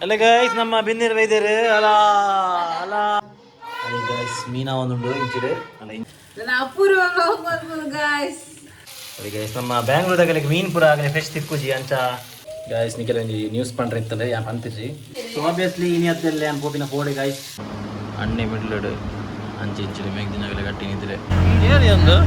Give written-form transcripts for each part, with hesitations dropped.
ಅಲ್ಲ ಗೈಸ್ ನಮ್ಮ ಬಿನ್ನಿರ್ ವೈದ್ಯರು ಅಲ್ಲ ಅಲ್ಲ ಅದೇ ಗೈಸ್ ಮೀನಾ ಒಂದುಂಡು ಇಂಚಿಡು ಅಲ್ಲ ಅಪೂರ್ವ ಹೋಗ್ಬೋದು ಗೈಸ್ ಅದೇ ಗೈಸ್ ನಮ್ಮ ಬ್ಯಾಂಗ್ಳೂರ್ದಾಗ ಮೀನ್ ಪುರ ಆಗಲೇ ಫ್ರೆಶ್ ತಿಕ್ಕುಜಿ ಅಂಚ ಗೈಸ್ ನಿಖಿಲ ನ್ಯೂಸ್ ಪಂಡ್ರೆ ಇತ್ತಲ್ಲ ಯಾನ್ ಅಂತಿರ್ರಿ ಸೊ ಆಬ್ವಿಯಸ್ಲಿ ಇನಿ ಅತ್ತಲ್ಲಿ ಯಾನ್ ಪೋಪಿನ ಪೋಡೆ ಗೈಸ್ ಅಣ್ಣೆ ಮಿಡ್ಲಡು ಅಂಚೆ ಇಂಚಿಡು ಮೇಗ್ ದಿನವೆಲ್ಲ ಗಟ್ಟಿ ನಿಂತಿದೆ ಏನು ಒಂದು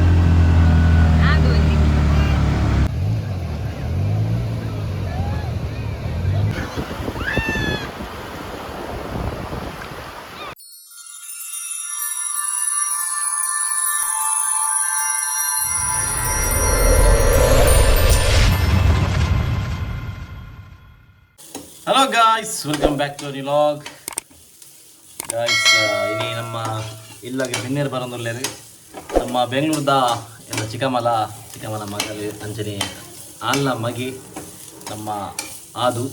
hello guys welcome back to the vlog guys ಇನಿ ನಮ್ಮ ಇಲ್ಲಾಗೆ ಬಿನ್ನೇರು ಬರೋದಿಲ್ಲ ನಮ್ಮ ಬೆಂಗಳೂರದ ಎಲ್ಲ ಚಿಕ್ಕಮ್ಮನ ಮಗಳು ಅಂಜನಿ ಆಲ್ನ ಮಗಿ ನಮ್ಮ ಆದು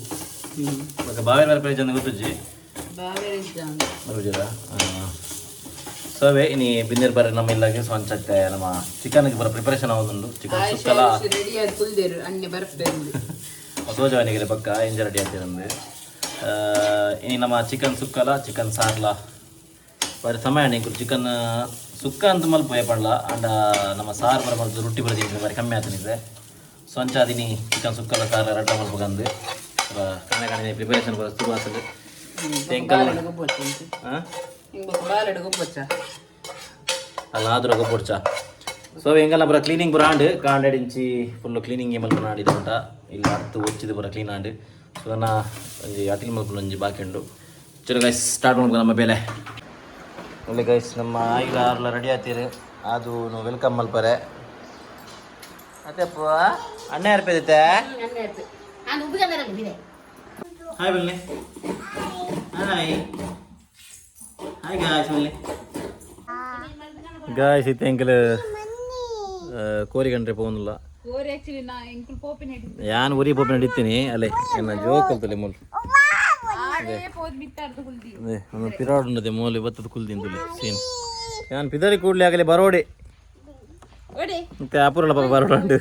ಇವಾಗ ಬಾವೇರು ಬೇರೆ ಜನ ಗೊತ್ತಜ್ಜಿ ಬರುಜರ ಸವೇ ಇನಿ ಬಿನ್ನೇರು ಬರ ನಮ್ಮ ಇಲ್ಲಾಗೆ ಸೊ ಅಂಚತ್ತೆ ನಮ್ಮ ಚಿಕನ್ಗೆ ಬರೋ ಪ್ರಿಪರೇಷನ್ ಆಗೋದುಂಡು ಚಿಕನ್ ಸುಕ್ಕಲ ಸೋಜವನಿಗೆ ಪಕ್ಕ ಎಂಜ ರೆಡಿ ಆಗ್ತದೆ ನಮ್ಮದು ಇನ್ನು ನಮ್ಮ ಚಿಕನ್ ಸುಕ್ಕಲ ಚಿಕನ್ ಸಾರ್ಲ ಬರೀ ಸಮಯ ನೀವು ಚಿಕನ್ ಸುಕ್ಕ ಅಂತ ಮಲ್ಪ ಪಡ್ಲ ಅಂಡ ನಮ್ಮ ಸಾರು ಬರ ಮಲ್ತು ರೊಟ್ಟಿ ಬರೋದಿಲ್ಲ ಬರೀ ಕಮ್ಮಿ ಆಗ್ತಾನಿದೆ ಸೊ ಅಂಚಾದಿನಿ ಚಿಕನ್ ಸುಕ್ಕಲ ಸಾರು ರಡ್ಡ ಮಲ್ಪಂದು ಕಣ್ಣೆ ಕಣ್ಣೆ ಪ್ರಿಪರೇಷನ್ ಬರೋ ಶುರು ಆಗ್ತದೆ ಅಲ್ಲ ಆದ್ರೂ ಗೊಬ್ಬೊಡ್ಚ ಸೊ ಎಂಗಲ್ಲ ಬರ ಕ್ಲೀನಿಂಗ್ ಬರ ಆಂಡು ಕಾಂಡಿಂಚಿ ಫುಲ್ಲು ಕ್ಲೀನಿಂಗ್ ಮಲ್ಪ ಆಡಿದ ಉಂಟ ಇಲ್ಲಿ ಅರ್ಥ ಒಚ್ಚಿದ ಬರ ಕ್ಲೀನ್ ಆಂಡು ಸೊ ನಾ ಒಂಜಿ ಅಟಿಲ್ ಮಲ್ಪ ಒಂಜಿ ಬಾಕಿ ಉಂಡು ಚಲೋ ಗೈಸ್ ಸ್ಟಾರ್ಟ್ ಮಾಡ್ಬೇಕು ನಮ್ಮ ಬೇಲೆ ಒಳ್ಳೆ ಗೈಸ್ ನಮ್ಮ ಈಗ ಅವ್ರೆಲ್ಲ ರೆಡಿ ಆಗ್ತೀರಿ ಅದು ವೆಲ್ಕಮ್ ಮಲ್ಪರೆ ಮತ್ತೆ ಅಣ್ಣ ಯಾರ್ಪೈತೆ ಹಾಯ್ ಬಲ್ಲಿ ಹಾಯ್ ಹಾಯ್ ಗಾಯ್ಸ್ ಬಲ್ಲಿ ಗಾಯ್ಸ್ ಇತ್ತು ಎಂಕಲ್ ಕೋರಿ ಕಂಡ್ರೆ പോകുന്നില്ല ഞാൻ ಊರಿ ಪೋಪಿನ ಹಿಡಿತೀನಿ ಅಲ್ಲೇ ಎನ್ನ ಜೋಕ್ ಕೊಲ್ತಲೆ ಮೂಲ ಒಂದು ಪಿರಾಡ್ ಉಂಡದೆ ಮೂಲೆ ಬತ್ತದ ಕುಲ್ದಿಂದುಲೆ ಸೀನ್ ನಾನು ಪಿದರಿ ಕೂಡ್ಲೆ ಆಗಲೇ ಬರೋಡೆ ಮತ್ತೆ ಅಪೂರ್ಣ ಪಾಪ ಬರೋಡ ಉಂಡು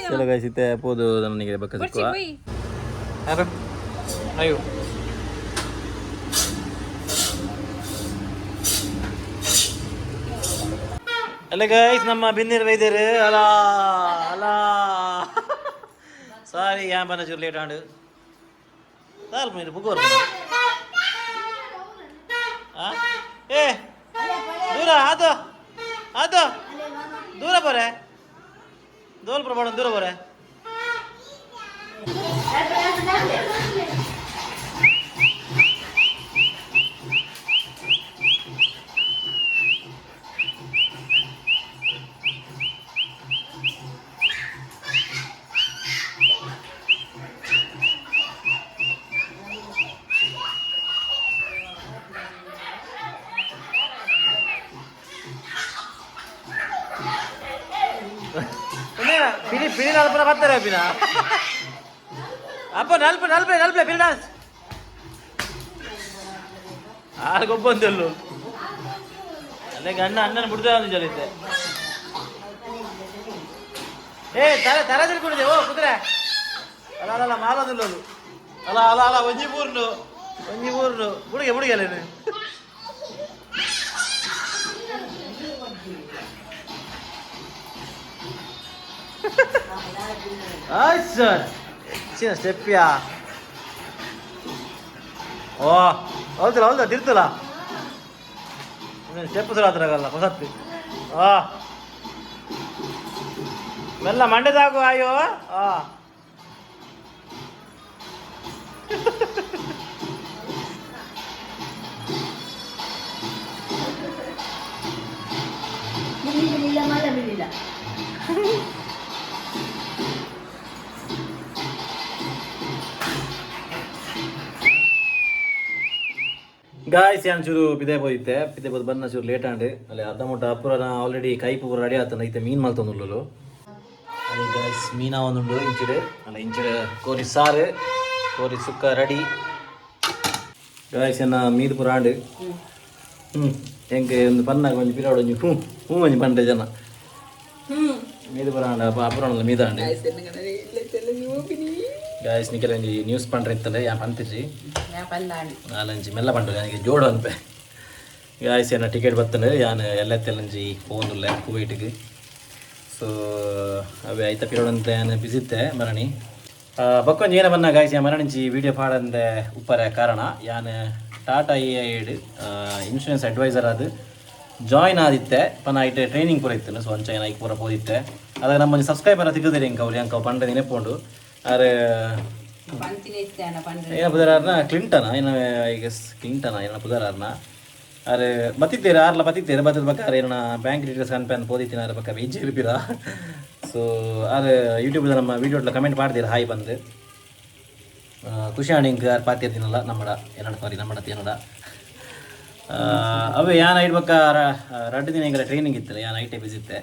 ಚಲೋ ಗಾಯ್ಸ್ ಇತ್ತೆ ಅಪ್ಪೋದು ನನಗೆ ಬಕ್ಕ ಸಿಕ್ಕುವ ಅಯ್ಯೋ ಅಲ್ಲ ಗೈಸ್ ನಮ್ಮ ಬಿನ್ನಿರ್ ವೈದ್ಯರು ಅಲ್ಲ ಅಲ್ಲ ಸಾರಿ ಯಾನ್ ಬಂದ ಚೂರು ಲೇಟ್ ಆಂಡು ಸ್ವಲ್ಪ ನೀರು ಬುಕ್ ಏ ದೂರ ಅದು ಅದು ದೂರ ಬರೇ ದೋಲ್ ಪ್ರಮಾಣ ದೂರ ಬರೇ పిని నలుపున పడతారా పిన అప్ప నలుపు నలుపే నలుపే పిన ఆరు గొప్పందులు ಅಲ್ಲೇ ಗಂಡ ಅಣ್ಣನ ಬಿಡ್ತಾ ಒಂದು ಜೊತೆ ಏ ತರ ತಿಳ್ಕೊಂಡಿದ್ದೆ ಓ ಕುದುರೆ ಅಲ್ಲ ಅಲ್ಲ ಮಾಲೋದಿಲ್ಲ ಅದು ಅಲ್ಲ ಅಲ್ಲ ಅಲ್ಲ ಒಂಜಿ ಮೂರ್ನು ಬುಡಿಗೆ ಬುಡಿಗೆ ಅಲ್ಲ ಸರ್ ಹೆಚ್ಚಿನ ಸ್ಟೆಪ್ಪಿಯಾ ಓ ಹೌದಲ್ಲ ತಿರ್ತಲ್ಲ ಸ್ಟೆಪ್ ಸಲ ಹತ್ರಗಲ್ಲ ಹೊಸತ್ತು ಮೆಲ್ಲ ಮಂಡ್ಯದಾಗು ಅಯ್ಯೋ ಗಾಯ್ಸ್ ಯಾನ್ ಚೂರು ಪಿದೆ ಬೋದು ಬಂದ ಚೂರು ಲೇಟ್ ಆಂಡ್ ಅಲ್ಲಿ ಅರ್ಧ ಮುಟ್ಟ ಅಪುರ ಆಲ್ರೆಡಿ ಕೈ ಪೂರ ರೆಡಿ ಆತನ ಐತೆ ಮೀನು ಮಲ್ತಂದುಲ್ಲು ಅಲ್ಲಿ ಗಾಯ್ಸ್ ಮೀನಾ ಒಂದುಂಡು ಇಂಚಿಡು ಅಲ್ಲ ಇಂಚಿಡು ಕೋರಿ ಸಾರು ಕೋರಿ ಸುಕ್ಕ ರೆಡಿ ಗಾಯ್ಸ್ ಎನ್ನ ಮೀದು ಪೂರ ಆಂಡ್ ಹೆಂಗೆ ಒಂದು ಪನ್ನಾಗ ಒಂಜಿ ಪಿರಾಡ್ ಒಂಜಿ ಹ್ಞೂ ಒಂಜಿ ಪಂಡೆ ಜನ ಮೀದು ಪೂರ ಆಂಡ ಅಪುರ ಮೀದ ಆಂಡ್ ಗಾಯ್ಸ್ ನಿಖಿಲ್ ಒಂಜಿ ನ್ಯೂಸ್ ಪಂಡ್ರೆ ಇತ್ತಲ್ಲ ಯಾ ಪಂತಿಜಿ ಯಾ ಪಲ್ಲಾಡಿ ನಾಲಂಜಿ ಮೆಲ್ಲ ಪಂಡು ನನಗೆ ಜೋಡು ಅನ್ಪೆ ಗಾಯ್ಸ್ ಏನ ಟಿಕೆಟ್ ಬರ್ತಂಡು ಯಾನ್ ಎಲ್ಲೆತ್ತೆಲ್ಲಂಜಿ ಫೋನುಲ್ಲ ಕುವೈಟ್ಗೆ ಸೊ ಅವೇ ಐತ ಪಿರೋಡಂತ ಯಾನ್ ಬಿಸಿತ್ತೆ ಮರಣಿ ಬಕ್ಕೊಂಜಿ ಏನ ಬನ್ನ ಗಾಯ್ಸ್ ಯಾ ಮರಣಿ ವಿಡಿಯೋ ಪಾಡಂದೆ ಉಪ್ಪರ ಕಾರಣ ಯಾನ್ ಟಾಟಾ ಎ ಇನ್ಶೂರೆನ್ಸ್ ಅಡ್ವೈಸರ್ ಅದು ಜಾಯಿನ್ ಆದಿತ್ತೆ ಪನ ಐಟೆ ಟ್ರೈನಿಂಗ್ ಪೂರ ಇತ್ತು ಸೊ ಅಂಚ ಏನ ಐಕ್ ಪೂರ ಪೋದಿತ್ತೆ ಅದಾಗ ನಮ್ಮ ಸಬ್ಸ್ಕ್ರೈಬರ್ ತಿಕ್ಕದಿರಿ ಇಂಕ ಅವ್ರು ಅಂಕ ಪಂಡ ನೆನಪುಂಡು ಅರೆ ಏನ ಪುದರಾರ್ನ ಕ್ಲಿಂಟನ ಏನ ಐ ಗೆಸ್ ಕ್ಲಿಂಟನ ಏನ ಪುದರಾರ್ನ ಅರೆ ಬತ್ತಿದ್ದೇರೆ ಆರ್ಲ ಬತ್ತಿದ್ದೇರೆ ಬತ್ತದ ಬಕ್ಕ ಏನ ಬ್ಯಾಂಕ್ ಡೀಟೇಲ್ಸ್ ಕನ್ಪೆನ್ ಪೋದಿತ್ತಿನ ಅದ್ರ ಬಕ್ಕ ವಿಜಿ ಇರ್ಪಿರ ಸೊ ಅರೆ ಯೂಟ್ಯೂಬ್ ನಮ್ಮ ವಿಡಿಯೋಡ್ಲ ಕಮೆಂಟ್ ಮಾಡ್ದಿರ ಹಾಯ್ ಬಂದು ಖುಷಿ ಆಣಿಂಗ್ ಪಾತಿ ಇರ್ತೀನಲ್ಲ ನಮ್ಮಡ ಏನಡ ಸಾರಿ ನಮ್ಮಡ ಏನಡ ಅವೇ ಯಾನ್ ಐಡ್ಬಕ್ಕ ರಡ್ಡು ದಿನ ಹಿಂಗೆ ಟ್ರೈನಿಂಗ್ ಇತ್ತಲ್ಲ ಯಾನ್ ಐಟೆ ಬಿಸಿತ್ತೆ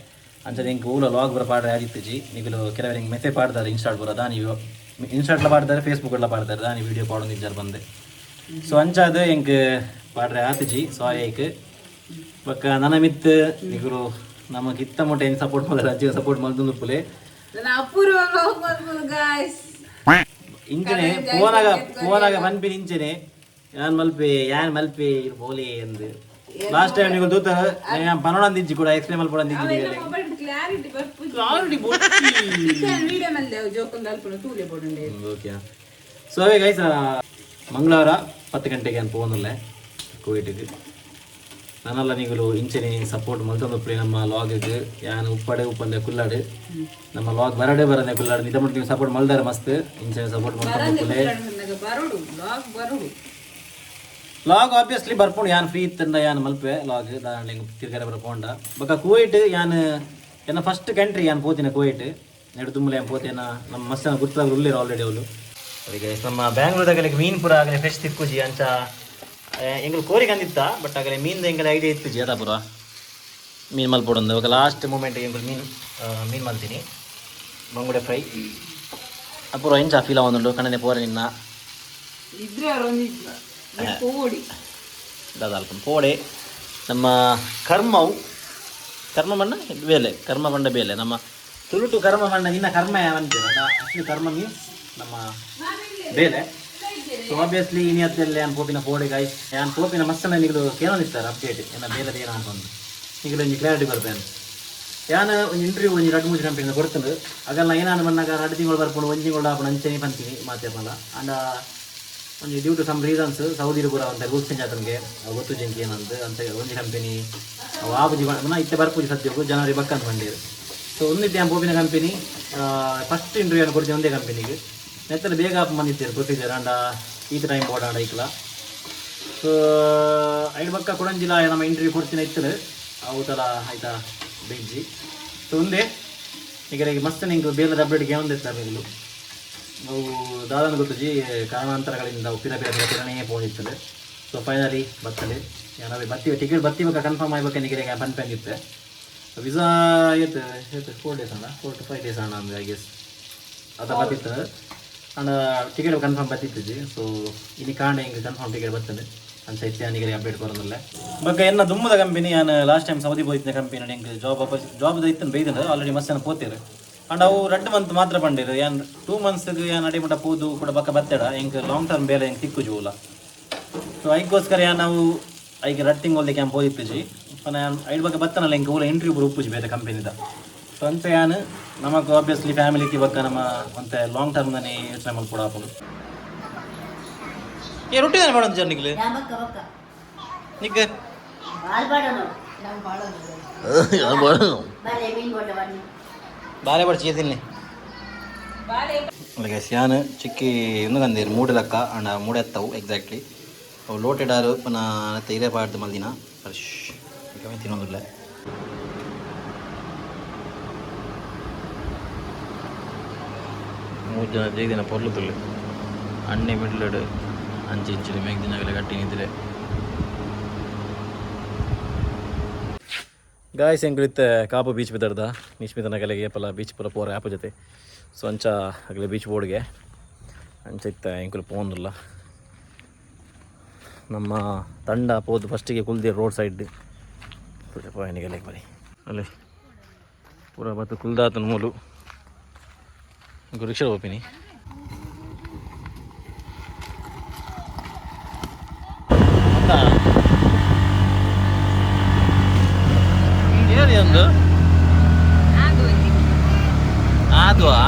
ಅಂಚೆ ಹಿಂಗೆ ಊಲ ಲಾಗ್ ಬರ ಪಾಡ್ರೆ ಆದಿತ್ತಜಿ ನಿಗಲು ಕೆಲವರು ಹಿಂಗೆ ಮೆಸೇಜ್ ಪಾಡ್ತಾರೆ ಇನ್ಸ್ಟಾಲ್ ಬರೋ ನೀವು ಇನ್ಸ್ಟಾಟ್ಲ ಪಾಡ್ತಾರೆ ಫೇಸ್ಬುಕ್ಲ ಪಾಡ್ತಾರೆ ದಾನಿ ವೀಡಿಯೋ ಪಾಡೋ ನಿಜ್ಜರ್ ಬಂದೆ ಸೊ ಅಂಚಾದ ಹಿಂಗೆ ಪಾಡ್ರೆ ಆತಜಿ ಸಾರಿ ಐಕ್ ಬಕ್ಕ ನನ್ನ ಮಿತ್ ನಿಗಲು ನಮಗೆ ಇತ್ತ ಮೊಟ್ಟೆ ಏನು ಸಪೋರ್ಟ್ ಮಾಡಿದ್ರೆ ಅಜ್ಜಿಗೆ ಸಪೋರ್ಟ್ ಮಾಡ್ದು ಪುಲೆ ಅಪೂರ್ವ ಗಾಯ್ಸ್ ಇಂಚನೆ ಫೋನಾಗ ಬಂದ್ಬಿನ್ ಇಂಚನೆ ಯಾನ್ ಮಲ್ಪೆ ಬೋಲೆ ಎಂದು ಲಾಸ್ಟ್ ಟೈಮ್ ನೀವು ದೂತ ಪನೋಡಂದಿಜ್ಜಿ ಕೂಡ ಎಕ್ಸ್ಪ್ಲೇನ್ ಮಲ್ಪಡಂದಿಜ್ಜಿ ಓಕೆ ಸೊ ಅವೇ ಗೈಸ್ ಮಂಗಳವಾರ 10 ಗಂಟೆಗೆ ನಾನು ಫೋನಲ್ಲೇ ಕುವೈಟಿಗೆ ನಾನಲ್ಲ ನೀವು ಇಂಚನೆ ಸಪೋರ್ಟ್ ಮಲ್ತೊಂದು ನಮ್ಮ ಲಾಗಿಗೆ ಯಾನು ಉಪ್ಪಂದೆ ಕುಲ್ಲಾಡು ನಮ್ಮ ಲಾಗ್ ಬರಡೆ ಕುಲ್ಲಾಡು ನಿಜ ನೀವು ಸಪೋರ್ಟ್ ಮಲ್ದಾರೆ ಮಸ್ತ್ ಇಂಚನೆ ಸಪೋರ್ಟ್ ಮಾಡ್ಕೊಂಡೆ ಲಾಗ್ ಆಬ್ವಿಯಸ್ಲಿ ಬರ್ಪುಂಡು ಯಾನ್ ಫ್ರೀ ಇತ್ತಂದ ಯಾನ್ ಮಲ್ಪೆ ಲಾಗ್ ದಾಂಡ್ಲೆ ತಿರ್ಗಾರ ಬರ್ಪೋಂಡ ಬೊಕ ಕುವೈಟ್ ಯಾನ್ ಎನ್ನ ಫಸ್ಟ್ ಕಂಟ್ರಿ ಯಾನ್ ಪೋತಿನ ಕುವೈಟ್ ನೆಡು ತುಂಬಲೆ ಯಾನ್ ಪೋತೇನ ನಮ್ಮ ಮಸ್ತ್ ಗುರ್ತದಾಗ ಉಳ್ಳೇರ ಆಲ್ರೆಡಿ ಅವಳು ಅವರಿಗೆ ನಮ್ಮ ಬ್ಯಾಂಗ್ಳೂರ್ದಾಗ ಮೀನ್ ಪುರ ಆಗಲೇ ಫ್ರೆಶ್ ತಿಕ್ಕುಜಿ ಅಂಚ ಎಂಗಳು ಕೋರಿಗೆ ಅಂದಿತ್ತ ಬಟ್ ಆಗಲೇ ಮೀನ್ದ ಎಂಗಳ ಐಡಿಯಾ ಇತ್ತುಜಿ ಅದ ಪುರ ಮೀನು ಮಲ್ಪೊಡೊಂದು ಇವಾಗ ಲಾಸ್ಟ್ ಮೂಮೆಂಟ್ ಎಂಗಳು ಮೀನು ಮಲ್ತೀನಿ ಬಂಗುಡೆ ಫ್ರೈ ಅಪುರ ಇಂಚ ಫೀಲ್ ಆವೊಂದುಂಡು ಕಣ್ಣನೆ ಪೋರೆ ನಿನ್ನ ದಾದಾಲ್ಪನ್ ಪೋಡೆ ನಮ್ಮ ಕರ್ಮ ಬಣ್ಣ ಬೇಲೆ ಕರ್ಮ ಬಂಡ ಬೇಲೆ ನಮ್ಮ ತುಳುಟು ಕರ್ಮ ಬಣ್ಣ ನಿನ್ನ ಕರ್ಮ ಅಂತೀರ ಅಷ್ಟು ಕರ್ಮ ಮೀನ್ಸ್ ನಮ್ಮ ಬೇಲೆ ಸೊ ಆಬ್ವಿಯಸ್ಲಿ ಇನಿಯತ್ತೆಲ್ಲ ಯಾನ್ ಪೋಪಿನ ಪೋಡೆ ಗಾಯ್ಸ್ ಯಾನ್ ಪೋಪಿನ ಮಸ್ತನ ನಿಗಳು ಕೇಳೋನಿಸ್ತಾರೆ ಅಪ್ಡೇಟ್ ಏನ ಬೇಲೆ ಏನ ಅನ್ಕೊಂಡು ನಿಗಳು ಒಂಜಿ ಕ್ಲಾರಿಟಿ ಬರ್ತೇನೆ ಯಾನ್ ಒಂದು ಇಂಟರ್ವ್ಯೂ ಒಂದು 2-3 ಕಂಪನಿಯಿಂದ ಕೊಡ್ತಂದು ಆಗಲ್ಲ ಏನಾನು ಬಂದಾಗ 2 ತಿಂಗಳು ಬರ್ಕೊಂಡು 1 ತಿಂಗಳು ಹಾಕೊಂಡು ಅಂಚೆನೆ ಬಂತೀನಿ ಮಾತೇಪಲ್ಲ ಅಂಡ ಒಂದು ಡ್ಯೂ ಟು ಸಮ್ ರೀಸನ್ಸ್ ಸೌದಿರು ಕೂಡ ಅಂತ ರೂಲ್ಸ್ ಚೇಂಜ್ ಆತಂಗೆ ಗೊತ್ತು ಜಂಕಿ ಏನಂತ ಅಂತ ಒಂದು ಕಂಪನಿ ಆಪುಜಿ ಇತ್ತೆ ಬರ್ಪುಜಿ ಸದ್ಯಕ್ಕೂ ಜನವರಿ ಬಕ್ಕಂತ ಬಂದಿರು ಸೊ ಒಂದಿತ್ತು ಏನು ಪೋಪಿನ ಕಂಪನಿ ಫಸ್ಟ್ ಇಂಟರ್ವ್ಯೂ ಏನು ಕೊಡ್ತೀವಿ ಒಂದೇ ಕಂಪನಿಗೆ ನೆತ್ತಲ್ಲಿ ಬೇಗ ಆಪ್ ಬಂದಿತ್ತು ಪ್ರೊಸೀಜರ್ ಅಂಡ ಈತ ಟೈಮ್ ಬೋರ್ಡ್ ಐಕ್ಲ ಸೊ ಐದು ಬಕ್ಕ ಕೊಡಂಜಿಲ್ಲ ನಮ್ಮ ಇಂಟರ್ವ್ಯೂ ಕೊಡ್ತೀನಿ ಇತ್ತಲು ಅವು ಥರ ಆಯ್ತಾ ಬೇಜಿ ಸೊ ಒಂದೇ ಈಗ ಮಸ್ತ್ ನಿಂಗೆ ಬೇಲದ ಅಪ್ಡೇಟ್ಗೆ ಒಂದಿರ್ತಾರೆ ನೀವು ಅವು ದಾದಾನ ಗೊತ್ತುಜಿ ಕಾರಣಾಂತರಗಳಿಂದ ಪಿರನೇ ಪೋದಿರ್ತದೆ ಸೊ ಫೈನಲಿ ಬರ್ತದೆ ನಾವು ಬರ್ತೀವಿ ಟಿಕೆಟ್ ಬರ್ತೀವಾಗ ಕನ್ಫರ್ಮ್ ಆಗ್ಬೇಕು ನಿಮಗೆ ಬಂದಿತ್ತೆ ವಿಸಾ ಏತು 4 days ಅಣ್ಣ 4 to 5 days ಅಣ್ಣ ಅಂದ್ರೆ ಐ ಗೆಸ್ ಅದು ಬರ್ತಿತ್ತು ಅಂಡ್ ಟಿಕೆಟ್ ಕನ್ಫರ್ಮ್ ಬರ್ತಿತ್ತು ಸೊ ಇನ್ನು ಕಾಂಡ ಹಿಂಗೆ ಕನ್ಫರ್ಮ್ ಟಿಕೆಟ್ ಬರ್ತದೆ ಅಂತ ಇತ್ಯಾನಿಗೆ ಅಪ್ಡೇಟ್ ಬರೋದಿಲ್ಲ ಬಗ್ಗೆ ಎನ್ನ ದುಮ್ಮದ ಕಂಪನಿ ನಾನು ಲಾಸ್ಟ್ ಟೈಮ್ ಸೌದಿ ಹೋಯ್ತಿದ್ದ ಕಂಪನಿ ಹೆಂಗೆ ಜಾಬ್ ಇತ್ತು ಬೈದ್ರೆ ಆಲ್ರೆಡಿ ಮಸ್ತ್ ಜನ ಪೋತಿರು ಅಂಡ್ ಅವು 2 ಮಂತ್ ಮಾತ್ರ ಬಂದಿರು ಏನು 2 ಮಂತ್ಸ್ಗೆ ಏನು ಅಡಿಮಟ ಪೋದು ಕೂಡ ಬಕ್ಕ ಬತ್ತಡ ಹೆಂಗೆ ಲಾಂಗ್ ಟರ್ಮ್ ಬೇರೆ ಹೆಂಗೆ ತಿಕ್ಕು ಜೂಲ ಸೊ ಅದಕ್ಕೋಸ್ಕರ ನಾವು ಐಗೆ ರಟ್ಟಿಂಗ್ ಒಳ್ಳೆ ಪೋದಿತ್ತು ಐದು ಬಗ್ಗೆ ಬತ್ತನಲ್ಲ ಹಿಂಗೆ ಊರ ಇಂಟರ್ವ್ಯೂ ಉಪ್ಪುಜಿ ಬೇರೆ ಕಂಪನಿದ ಸೊ ಅಂತ ಯಾನು ನಮಗೆ ಆಬ್ವಿಯಸ್ಲಿ ಫ್ಯಾಮಿಲಿ ಬಕ್ಕ ನಮ್ಮ ಮತ್ತೆ ಲಾಂಗ್ ಟರ್ಮ್ನೇ ಯೋಚನೆ ಮಾಡಿ ಕೂಡ ಹಾಕೋದು ಏ ರೊಟ್ಟಿ ತಾನೆ ಮಾಡೋದು ಜರ್ ನಿಗ್ಲಿ ನಿಗ್ ಬಾಳೆ ಬಡ್ಚಿ ತಿನ್ನಿ ಯಾನ್ ಚಿಕ್ಕಿ ಇನ್ನೂ ಕಂದಿರು 3 ಲಕ್ಕ ಅಂಡ್ 3 ಎತ್ತವು ಎಕ್ಸಾಕ್ಟ್ಲಿ ಅವು ಲೋಟೆಡ್ ಆರು ಪುನಃ ಇದೇ ಪಾಡ್ದು ಮಲ್ದಿನ ಫ್ರೆಶ್ ತಿನ್ನೋದಿಲ್ಲ ಮೂರು ಜನ ಜೈದಿನ ಪೊರ್ಲು ತುಳ್ಳು ಅಣ್ಣೆ ಮಿಡ್ಲಡು ಅಂಚೆ ಇಂಚಿಲು ಮೇಗ್ ದಿನವೆಲ್ಲ ಕಟ್ಟಿ ನಿಂತಿದೆ ಗಾಯ್ಸ್ ಹೆಂಗಿರುತ್ತೆ ಕಾಪು ಬೀಚ್ ಬಿದ್ದರ್ದ ನಿಶ್ಮಿತನ ಕೆಳಗೆ ಪಲ್ಲ ಬೀಚ್ ಪುರ ಪೋರ ಆ್ಯಪ್ ಜೊತೆ ಸೊ ಅಂಚ ಆಗಲೇ ಬೀಚ್ ಬೋರ್ಡ್ಗೆ ಅಂಚ ಇತ್ತ ಹೆಂಕಲು ಪೋಂದಿಲ್ಲ ನಮ್ಮ ತಂಡ ಪೋದು ಫಸ್ಟಿಗೆ ಕುಲ್ದಿ ರೋಡ್ ಸೈಡ್ ಪಯಣಿಗೆ ಬರೀ ಅಲ್ಲೇ ಪೂರ ಬತ್ತು ಕುಲ್ದಾತನ ಮೂಲು ರಿಕ್ಷಾ ಹೋಗ್ತೀನಿ ಎಂತ ಏನು ಒಂದು ಆದ್ವಾ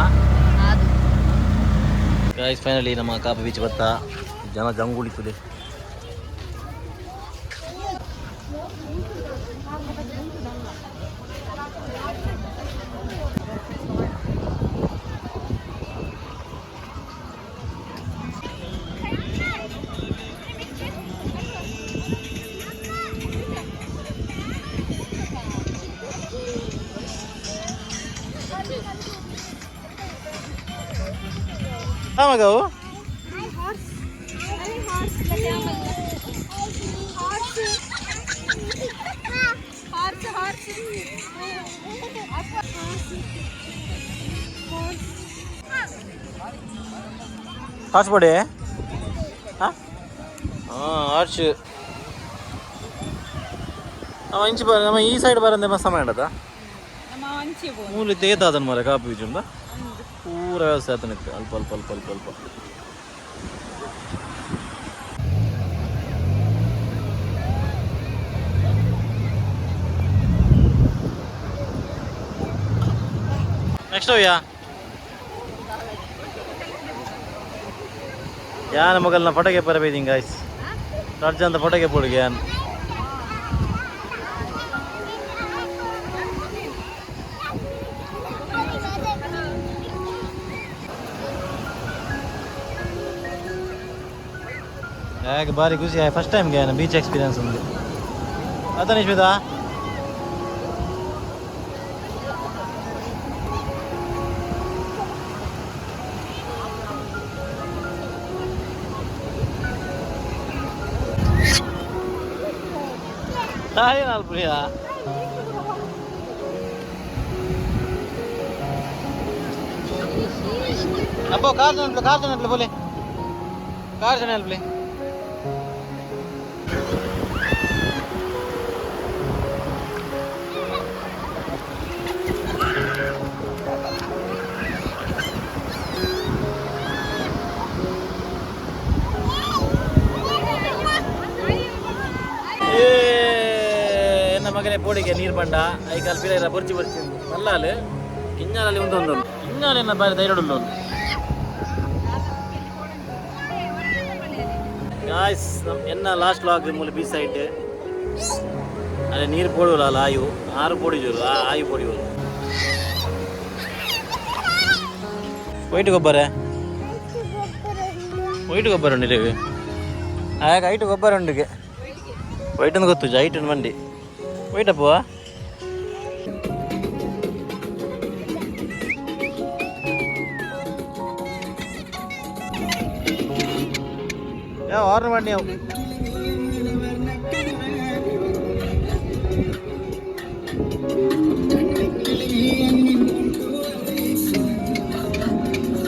ಗೈಸ್ ಫೈನಲಿ ನಮ್ಮ ಕಾಪ ಬೀಚ್ ಬರ್ತಾ ಜನ ಜಂಗುಳಿತದೆ. ಮಗವು ಹಾರ್ಸ್ ಬಡಿ ಹಾಂ ಹಾರ್ಸ್ ಅವ ಇಂಚಿ ಬರ ನಮ್ಮ ಈ ಸೈಡ್ ಬರಂದೆ ಮಸ್ತ ಮಾಡದ ಮೂಲ ತೇತಾದನ್ ಮರ ಕಾಪು ಬೀಜುಂದ ಪೂರ ವ್ಯವಸ್ಥೆ ಆತನಿತ್ತು ಅಲ್ಪ ಅಲ್ಪ ಅಲ್ಪ ಅಲ್ಪ ಅಲ್ಪ. ನೆಕ್ಸ್ಟ್ ಹೋಗ್ಯಾ ಯಾನ ಮಗಲ್ನ ಫೋಟೋಗೆ ಬರಬೇಡಿ ಗಾಯ್ಸ್ ರಾಜ್ಯ ಅಂತ ಫೋಟೋಗೆ ಪೋಡಿಗೆ ಯಾನ್ ಯಾಕೆ ಭಾರಿ ಖುಷಿ ಆಯ್ತು ಫಸ್ಟ್ ಟೈಮ್ ಗೇನ ಬೀಚ್ ಎಕ್ಸ್ಪೀರಿಯನ್ಸ್ ఉంది ಅದ ನಿಶ್ಮಿತಾ ಹಾಯ್ ನಾಲ್ಪ್ರಿಯಾ ಅಪ್ಪೋ ಕಾರ್ ಜನ ಬೋಲೆ ಕಾರ್ ಜನ ಅಲ್ಪ್ಲೆ ಮಗನೇ ಪೋಡಿಗೆ ನೀರು ಬಂಡ ಐಕಾಲ್ ಪಿರ ಬರ್ಚಿ ನಲ್ಲಾಲು ಕಿಂಜಾಲಲ್ಲಿ ಒಂದೊಂದು ಕಿಂಜಾಲೆನ್ನ ಬಾರಿ ಧೈರ್ಯಡುಳ್ಳು ಗಾಯ್ಸ್ ಎನ್ನ ಲಾಸ್ಟ್ ಲಾಗ್ ಮೂಲ ಬೀಚ್ ಸೈಡ್ ಅದೇ ನೀರು ಪೋಡುವಲ್ಲ ಅಲ್ಲ ಆರು ಪೋಡಿಜೋರು ಆಯು ಪೋಡಿಯೋರು ವೈಟ್ ಗೊಬ್ಬರ ಉಂಡು ಇಲ್ಲಿಗೆ ಆಗ ಐಟು ಗೊಬ್ಬರ ಉಂಡಿಗೆ ವೈಟ್ ಅಂತ ಗೊತ್ತು ಐಟ್ ಮಂಡಿ ವೈಟ್ ಅಪ್ಪುವ ಯಾವ ಆರ್ಡರ್ ಮಾಡಿ ನೀವು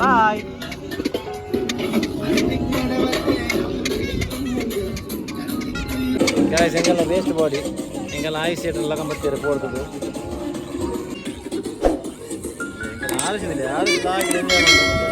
ಬಾಯ್ ಗಾಯ್ಸ್ ಎಂಗೆಲ್ಲ ವೇಸ್ಟ್ ಬಾಡಿ ಎಂಗೆಲ್ಲ ಆಯ್ಸ್ ಎಲ್ಲ ಕಂಬತ್ತೀರ ಪೋಡ್ತದ್ದು ಎಂಗೆಲ್ಲ ಆರಿಸಿದಿಲ್ಲ ಆರಿಸಿದಾಗಿ